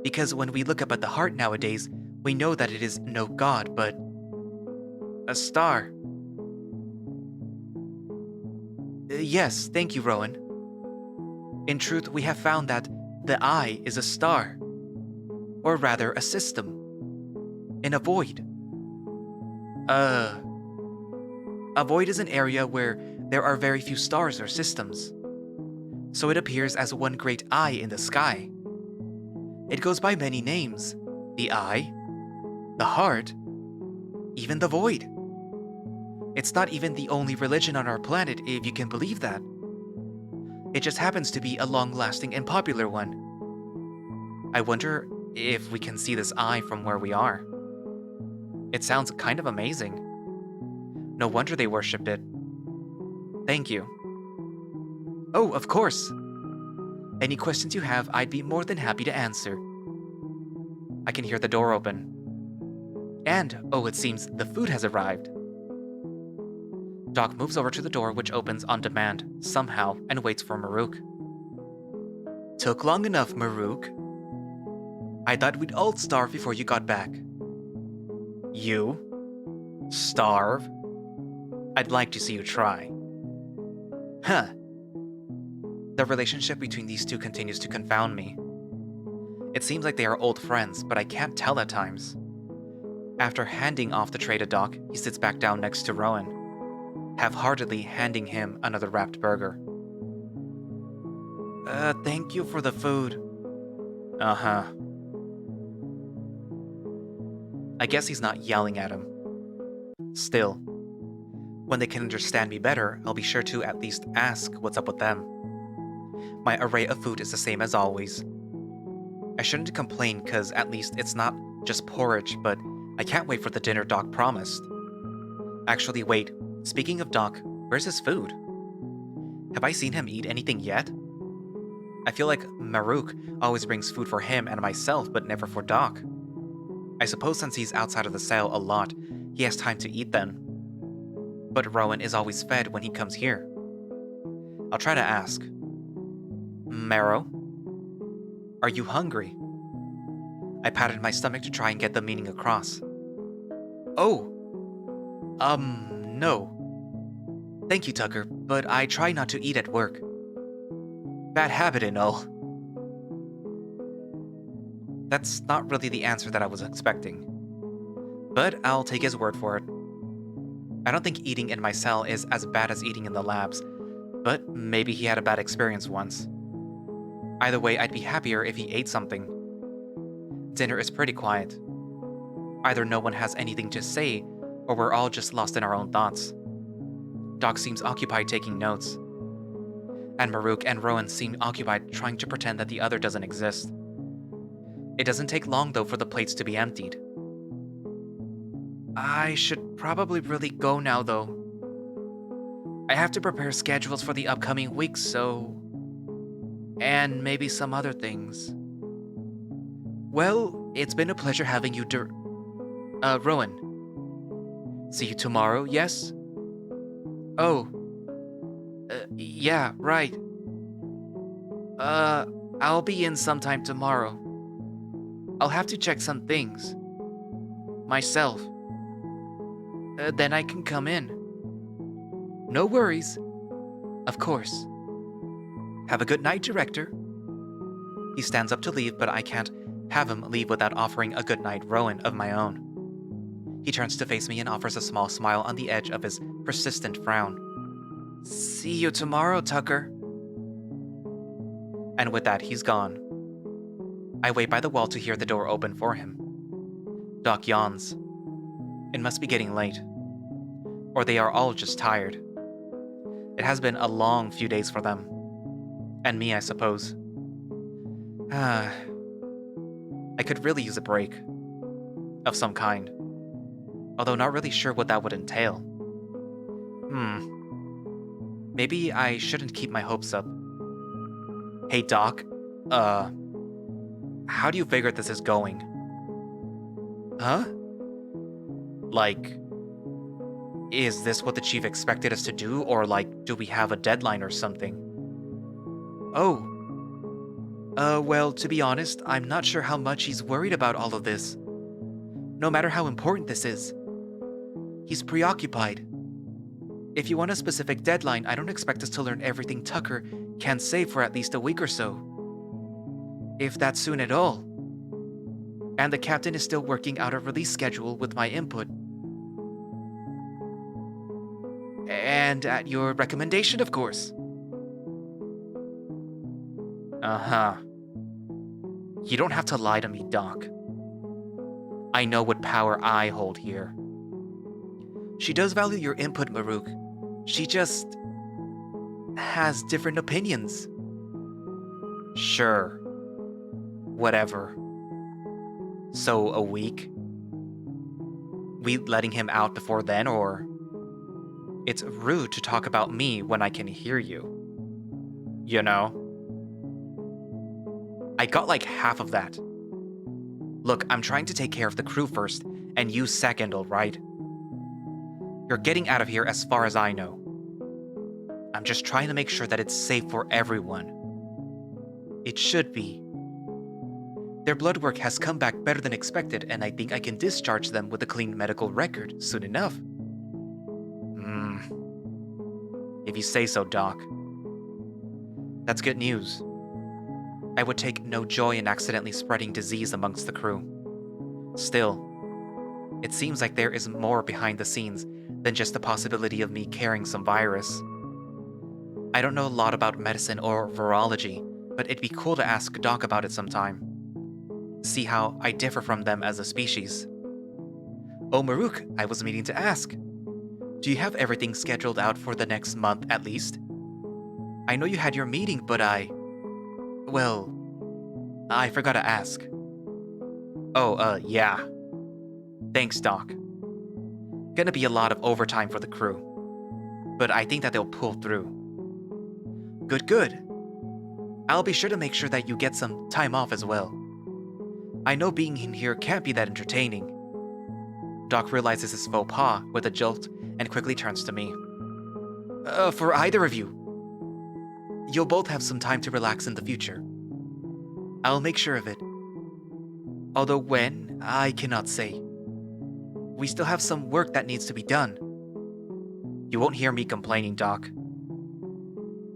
Because when we look up at the heart nowadays, we know that it is no god, but a star. Yes, thank you, Rowan. In truth, we have found that the eye is a star. Or rather, a system. In a void. A void is an area where there are very few stars or systems. So it appears as one great eye in the sky. It goes by many names. The eye, the heart, even the void. It's not even the only religion on our planet, if you can believe that. It just happens to be a long-lasting and popular one. I wonder if we can see this eye from where we are. It sounds kind of amazing. No wonder they worshipped it. Thank you. Oh, of course. Any questions you have, I'd be more than happy to answer. I can hear the door open. And, oh, it seems the food has arrived. Doc moves over to the door, which opens on demand, somehow, and waits for Marruk. Took long enough, Marruk. I thought we'd all starve before you got back. You? Starve? I'd like to see you try. Huh. The relationship between these two continues to confound me. It seems like they are old friends, but I can't tell at times. After handing off the tray to Doc, he sits back down next to Rowan, half-heartedly handing him another wrapped burger. Thank you for the food. Uh-huh. I guess he's not yelling at him. Still, when they can understand me better, I'll be sure to at least ask what's up with them. My array of food is the same as always. I shouldn't complain, cause at least it's not just porridge, but I can't wait for the dinner Doc promised. Actually, wait, speaking of Doc, where's his food? Have I seen him eat anything yet? I feel like Marruk always brings food for him and myself, but never for Doc. I suppose since he's outside of the cell a lot, he has time to eat then. But Rowan is always fed when he comes here. I'll try to ask. Marrow? Are you hungry? I patted my stomach to try and get the meaning across. Oh! No. Thank you, Tucker, but I try not to eat at work. Bad habit and all. That's not really the answer that I was expecting. But I'll take his word for it. I don't think eating in my cell is as bad as eating in the labs, but maybe he had a bad experience once. Either way, I'd be happier if he ate something. Dinner is pretty quiet. Either no one has anything to say, or we're all just lost in our own thoughts. Doc seems occupied taking notes. And Marruk and Rowan seem occupied trying to pretend that the other doesn't exist. It doesn't take long, though, for the plates to be emptied. I should probably really go now, though. I have to prepare schedules for the upcoming week, so... and maybe some other things. Well, it's been a pleasure having you Rowan. See you tomorrow, yes? Oh. Yeah, right. I'll be in sometime tomorrow. I'll have to check some things. Myself. Then I can come in. No worries. Of course. Have a good night, Director. He stands up to leave, but I can't have him leave without offering a good night Rowan of my own. He turns to face me and offers a small smile on the edge of his persistent frown. See you tomorrow, Tucker. And with that, he's gone. I wait by the wall to hear the door open for him. Doc yawns. It must be getting late. Or they are all just tired. It has been a long few days for them. And me, I suppose. I could really use a break. Of some kind. Although not really sure what that would entail. Maybe I shouldn't keep my hopes up. Hey, Doc. How do you figure this is going? Huh? Like, is this what the chief expected us to do, or like, do we have a deadline or something? Oh. Well, to be honest, I'm not sure how much he's worried about all of this. No matter how important this is. He's preoccupied. If you want a specific deadline, I don't expect us to learn everything Tucker can say for at least a week or so. If that's soon at all. And the captain is still working out a release schedule with my input. And at your recommendation, of course. Uh-huh. You don't have to lie to me, Doc. I know what power I hold here. She does value your input, Marruk. She just... has different opinions. Sure. Whatever. So, a week? We letting him out before then, or... It's rude to talk about me when I can hear you. You know? I got like half of that. Look, I'm trying to take care of the crew first, and you second, alright? You're getting out of here as far as I know. I'm just trying to make sure that it's safe for everyone. It should be. Their blood work has come back better than expected, and I think I can discharge them with a clean medical record soon enough. If you say so, Doc. That's good news. I would take no joy in accidentally spreading disease amongst the crew. Still, it seems like there is more behind the scenes than just the possibility of me carrying some virus. I don't know a lot about medicine or virology, but it'd be cool to ask Doc about it sometime. See how I differ from them as a species. Oh, Marruk, I was meaning to ask. Do you have everything scheduled out for the next month at least? I know you had your meeting, but I forgot to ask. Oh, yeah. Thanks, Doc. Gonna be a lot of overtime for the crew, but I think that they'll pull through. Good. I'll be sure to make sure that you get some time off as well. I know being in here can't be that entertaining. Doc realizes his faux pas with a jolt and quickly turns to me. For either of you. You'll both have some time to relax in the future. I'll make sure of it. Although when, I cannot say. We still have some work that needs to be done. You won't hear me complaining, Doc.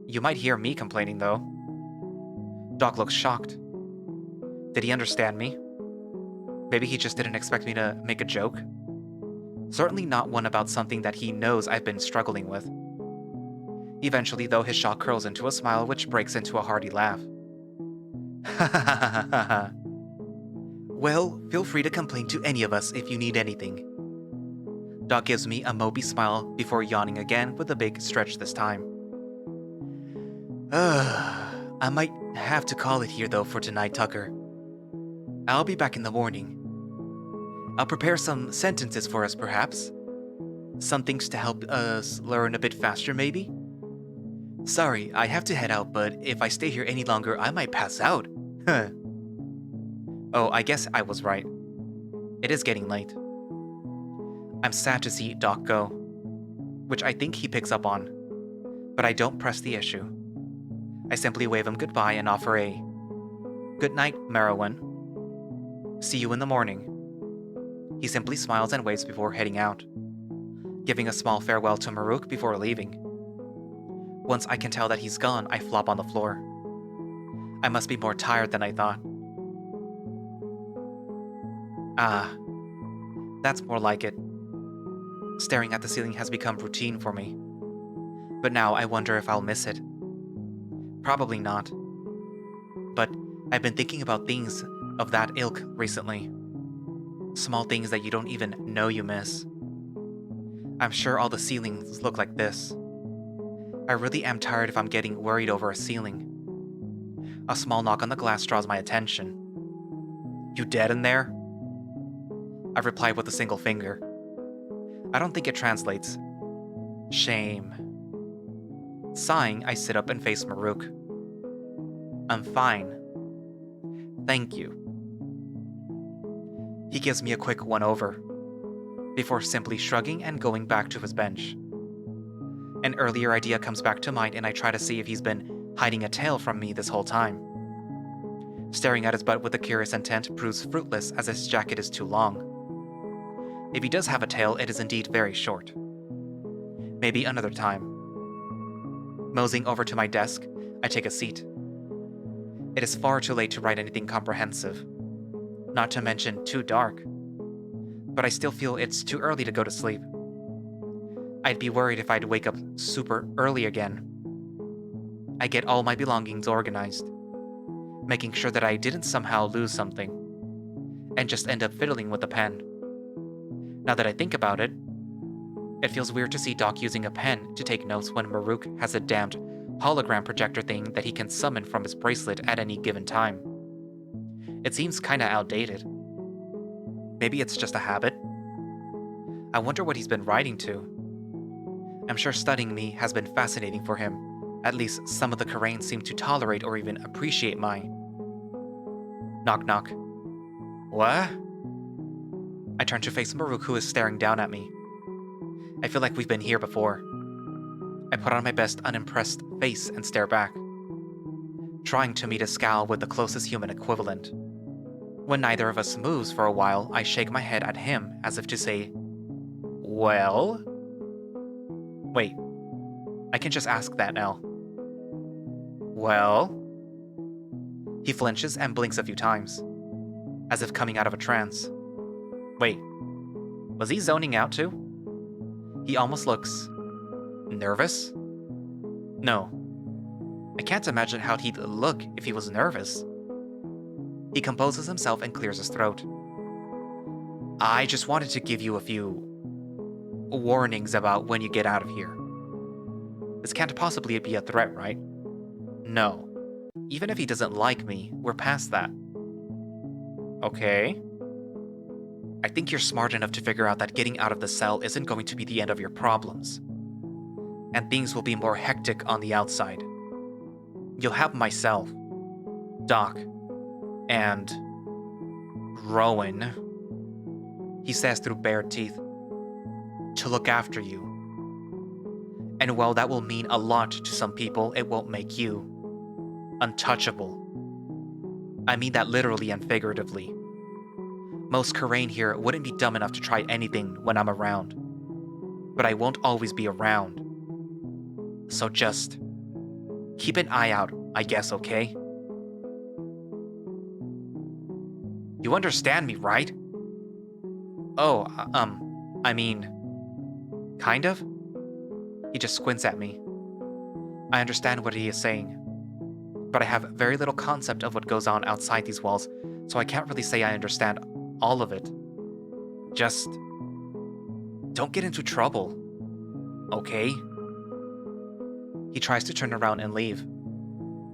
You might hear me complaining, though. Doc looks shocked. Did he understand me? Maybe he just didn't expect me to make a joke? Certainly not one about something that he knows I've been struggling with. Eventually, though, his jaw curls into a smile which breaks into a hearty laugh. Ha ha ha ha ha. Well, feel free to complain to any of us if you need anything. Doc gives me a mopey smile before yawning again with a big stretch this time. I might have to call it here though for tonight, Tucker. I'll be back in the morning. I'll prepare some sentences for us, perhaps. Some things to help us learn a bit faster, maybe? Sorry, I have to head out, but if I stay here any longer, I might pass out. Oh, I guess I was right. It is getting late. I'm sad to see Doc go, which I think he picks up on, but I don't press the issue. I simply wave him goodbye and offer a "Goodnight, Marruk. See you in the morning." He simply smiles and waves before heading out, giving a small farewell to Marruk before leaving. Once I can tell that he's gone, I flop on the floor. I must be more tired than I thought. Ah, that's more like it. Staring at the ceiling has become routine for me. But now I wonder if I'll miss it. Probably not. But I've been thinking about things of that ilk recently. Small things that you don't even know you miss. I'm sure all the ceilings look like this. I really am tired if I'm getting worried over a ceiling. A small knock on the glass draws my attention. You dead in there? I reply with a single finger. I don't think it translates. Shame. Sighing, I sit up and face Marruk. I'm fine. Thank you. He gives me a quick one-over, before simply shrugging and going back to his bench. An earlier idea comes back to mind and I try to see if he's been hiding a tail from me this whole time. Staring at his butt with a curious intent proves fruitless as his jacket is too long. If he does have a tail, it is indeed very short. Maybe another time. Moseying over to my desk, I take a seat. It is far too late to write anything comprehensive, not to mention too dark. But I still feel it's too early to go to sleep. I'd be worried if I'd wake up super early again. I get all my belongings organized, making sure that I didn't somehow lose something, and just end up fiddling with the pen. Now that I think about it, it feels weird to see Doc using a pen to take notes when Marruk has a damned hologram projector thing that he can summon from his bracelet at any given time. It seems kinda outdated. Maybe it's just a habit? I wonder what he's been writing to. I'm sure studying me has been fascinating for him. At least some of the Karains seem to tolerate or even appreciate my... Knock knock. What? I turn to face Marruk, who is staring down at me. I feel like we've been here before. I put on my best unimpressed face and stare back, trying to meet a scowl with the closest human equivalent. When neither of us moves for a while, I shake my head at him as if to say, well? Wait, I can just ask that now. Well? He flinches and blinks a few times, as if coming out of a trance. Wait, was he zoning out too? He almost looks... nervous? No. I can't imagine how he'd look if he was nervous. He composes himself and clears his throat. I just wanted to give you a few... warnings about when you get out of here. This can't possibly be a threat, right? No. Even if he doesn't like me, we're past that. Okay. I think you're smart enough to figure out that getting out of the cell isn't going to be the end of your problems. And things will be more hectic on the outside. You'll have myself, Doc, and Rowan, he says through bared teeth, to look after you. And while that will mean a lot to some people, it won't make you untouchable. I mean that literally and figuratively. Most Karain here wouldn't be dumb enough to try anything when I'm around. But I won't always be around. So just keep an eye out, I guess, okay? You understand me, right? Oh, I mean, kind of? He just squints at me. I understand what he is saying, but I have very little concept of what goes on outside these walls, so I can't really say I understand all of it. Just don't get into trouble, okay? He tries to turn around and leave,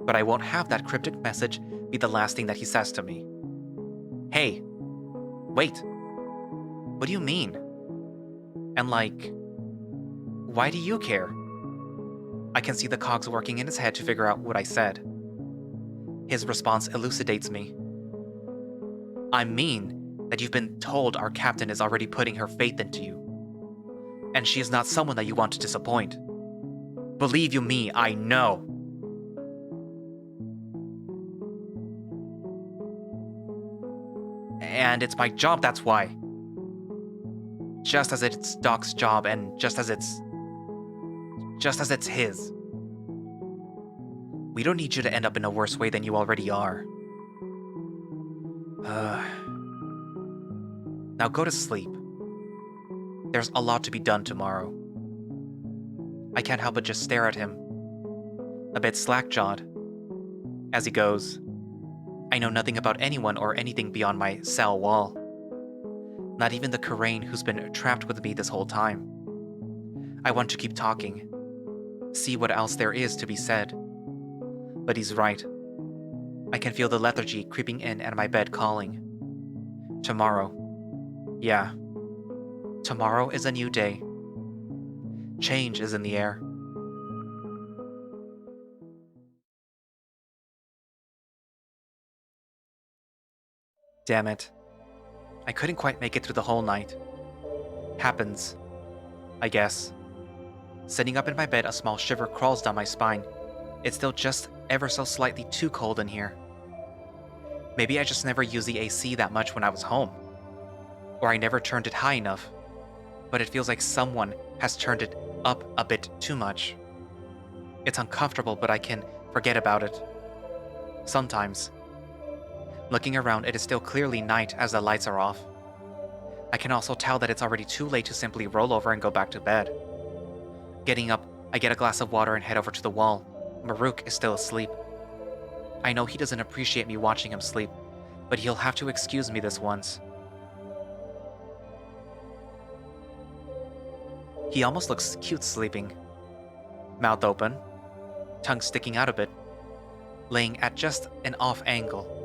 but I won't have that cryptic message be the last thing that he says to me. Hey, wait, what do you mean? And like, why do you care? I can see the cogs working in his head to figure out what I said. His response elucidates me. I mean that you've been told our captain is already putting her faith into you, and she is not someone that you want to disappoint. Believe you me, I know. And it's my job, that's why. Just as it's Doc's job, and just as it's his. We don't need you to end up in a worse way than you already are. Now go to sleep. There's a lot to be done tomorrow. I can't help but just stare at him, a bit slack-jawed. As he goes, I know nothing about anyone or anything beyond my cell wall. Not even the Karain who's been trapped with me this whole time. I want to keep talking, see what else there is to be said. But he's right. I can feel the lethargy creeping in and my bed calling. Tomorrow. Yeah. Tomorrow is a new day. Change is in the air. Damn it. I couldn't quite make it through the whole night. Happens, I guess. Sitting up in my bed, a small shiver crawls down my spine. It's still just ever so slightly too cold in here. Maybe I just never used the AC that much when I was home. Or I never turned it high enough. But it feels like someone has turned it up a bit too much. It's uncomfortable, but I can forget about it. Sometimes. Looking around, it is still clearly night as the lights are off. I can also tell that it's already too late to simply roll over and go back to bed. Getting up, I get a glass of water and head over to the wall. Marruk is still asleep. I know he doesn't appreciate me watching him sleep, but he'll have to excuse me this once. He almost looks cute sleeping. Mouth open, tongue sticking out a bit, laying at just an off angle.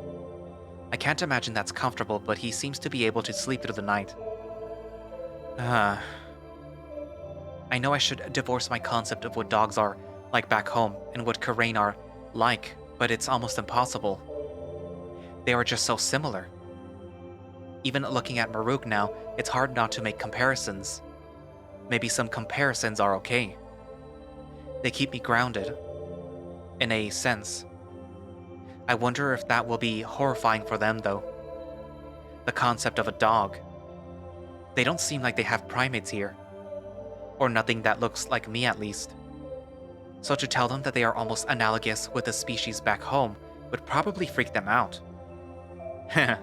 I can't imagine that's comfortable, but he seems to be able to sleep through the night. I know I should divorce my concept of what dogs are like back home and what Karain are like, but it's almost impossible. They are just so similar. Even looking at Marruk now, it's hard not to make comparisons. Maybe some comparisons are okay. They keep me grounded, in a sense. I wonder if that will be horrifying for them, though. The concept of a dog. They don't seem like they have primates here. Or nothing that looks like me, at least. So to tell them that they are almost analogous with the species back home would probably freak them out. Heh.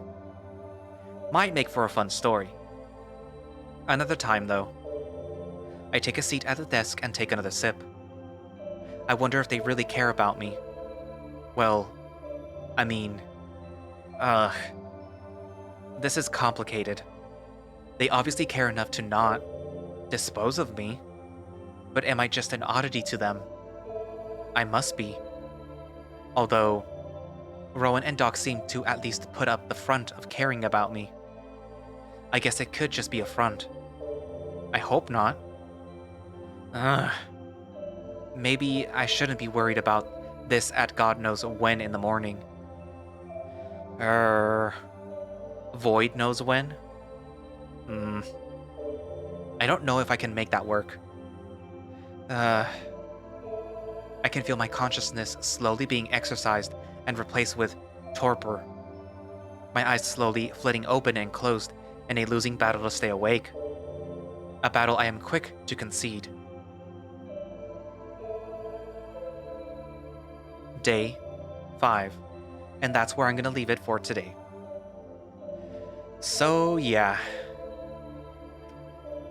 Might make for a fun story. Another time, though. I take a seat at the desk and take another sip. I wonder if they really care about me. Well, I mean... This is complicated. They obviously care enough to not dispose of me. But am I just an oddity to them? I must be. Although, Rowan and Doc seem to at least put up the front of caring about me. I guess it could just be a front. I hope not. Maybe I shouldn't be worried about this at God knows when in the morning. Void knows when? I don't know if I can make that work. I can feel my consciousness slowly being exercised and replaced with torpor. My eyes slowly flitting open and closed in a losing battle to stay awake. A battle I am quick to concede. Day 5. And that's where I'm gonna leave it for today. So, yeah.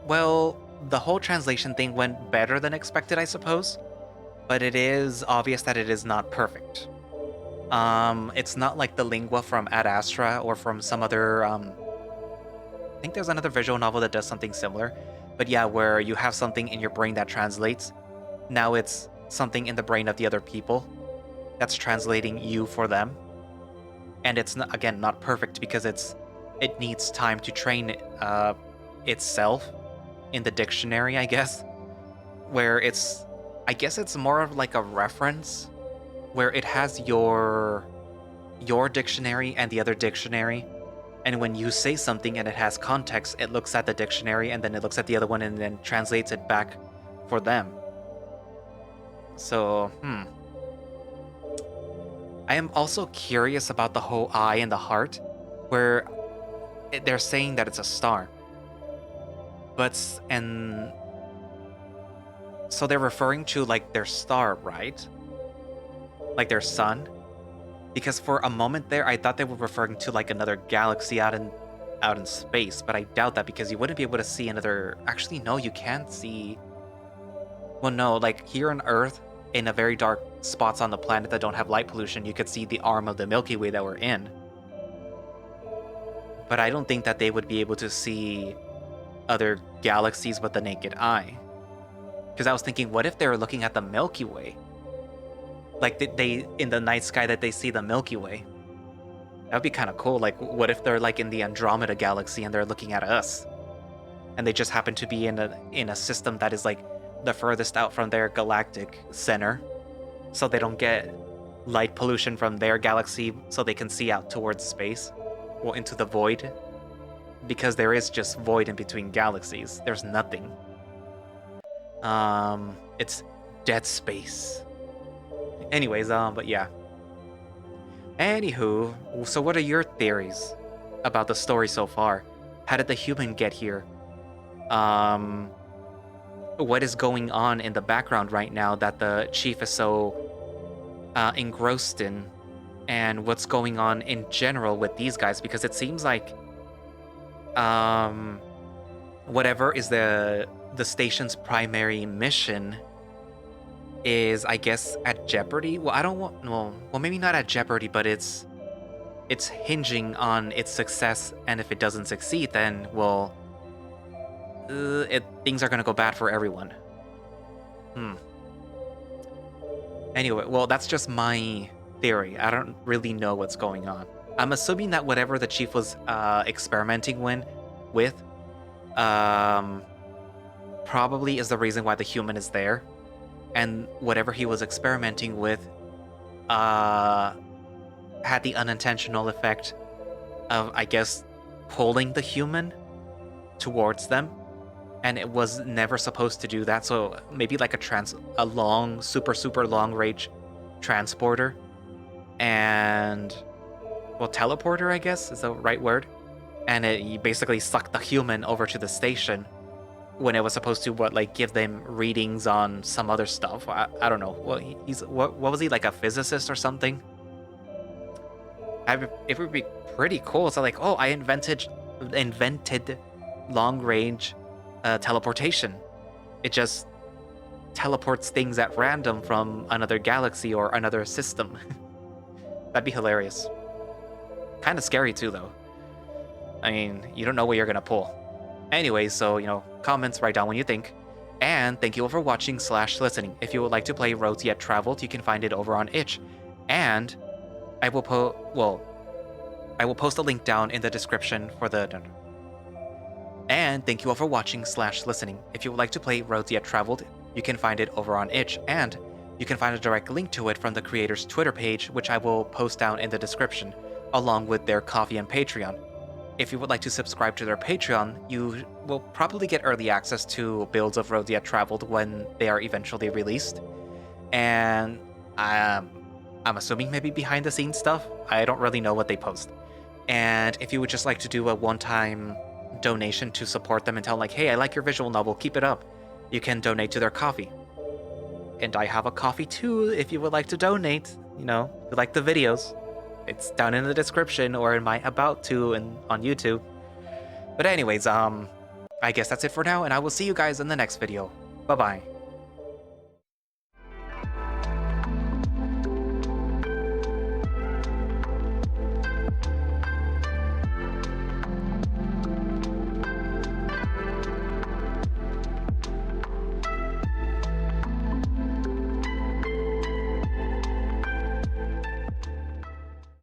Well, the whole translation thing went better than expected, I suppose. But it is obvious that it is not perfect. It's not like the lingua from Ad Astra or from some other, I think there's another visual novel that does something similar. But yeah, where you have something in your brain that translates. Now it's something in the brain of the other people that's translating you for them. And it's, not, again, not perfect because it needs time to train itself in the dictionary, I guess. Where I guess it's more of like a reference where it has your dictionary and the other dictionary. And when you say something and it has context, it looks at the dictionary and then it looks at the other one and then translates it back for them. So, I am also curious about the whole eye and the heart, where they're saying that it's a star. And so they're referring to like their star, right? Like their sun? Because for a moment there, I thought they were referring to like another galaxy out in space, but I doubt that because you wouldn't be able to see another... Actually, no, you can't see... Well, no, like here on Earth, in a very dark spots on the planet that don't have light pollution, you could see the arm of the Milky Way that we're in. But I don't think that they would be able to see other galaxies with the naked eye. Because I was thinking, what if they were looking at the Milky Way? Like they in the night sky that they see the Milky Way. That would be kind of cool. Like, what if they're like in the Andromeda galaxy and they're looking at us? And they just happen to be in a system that is like the furthest out from their galactic center. So they don't get light pollution from their galaxy so they can see out towards space. Or into the void. Because there is just void in between galaxies. There's nothing. It's dead space. Anyways, but yeah. Anywho, so what are your theories about the story so far? How did the human get here? What is going on in the background right now that the chief is so engrossed in? And what's going on in general with these guys? Because it seems like whatever is the station's primary mission is, I guess, at jeopardy. Well, I don't want... Well, maybe not at jeopardy, but it's hinging on its success, and if it doesn't succeed, then, well, things are gonna go bad for everyone. Anyway, well, that's just my theory. I don't really know what's going on. I'm assuming that whatever the chief was experimenting with probably is the reason why the human is there. And whatever he was experimenting with had the unintentional effect of, I guess, pulling the human towards them. And it was never supposed to do that, so maybe like a long, super long range transporter and, well, teleporter, I guess is the right word. And you basically sucked the human over to the station when it was supposed to, give them readings on some other stuff. I don't know. Well, what was he, like a physicist or something? It would be pretty cool. So like, oh, I invented long range teleportation. It just teleports things at random from another galaxy or another system. That'd be hilarious. Kind of scary too, though. I mean, you don't know what you're gonna pull. Anyway, so, comments, write down what you think. And thank you all for watching / listening. If you would like to play Roads Yet Traveled, you can find it over on itch. And I will post a link down in the description for the... And thank you all for watching / listening. If you would like to play Roads Yet Traveled, you can find it over on itch. And you can find a direct link to it from the creator's Twitter page, which I will post down in the description, along with their Ko-fi and Patreon. If you would like to subscribe to their Patreon, you will probably get early access to builds of Roads Yet Traveled when they are eventually released. And I'm assuming maybe behind the scenes stuff. I don't really know what they post. And if you would just like to do a one-time donation to support them and tell them, like, hey, I like your visual novel, keep it up, you can donate to their Ko-fi. And I have a Ko-fi too if you would like to donate. If you like the videos. It's down in the description or in my About To and on YouTube. But anyways, I guess that's it for now, and I will see you guys in the next video. Bye-bye.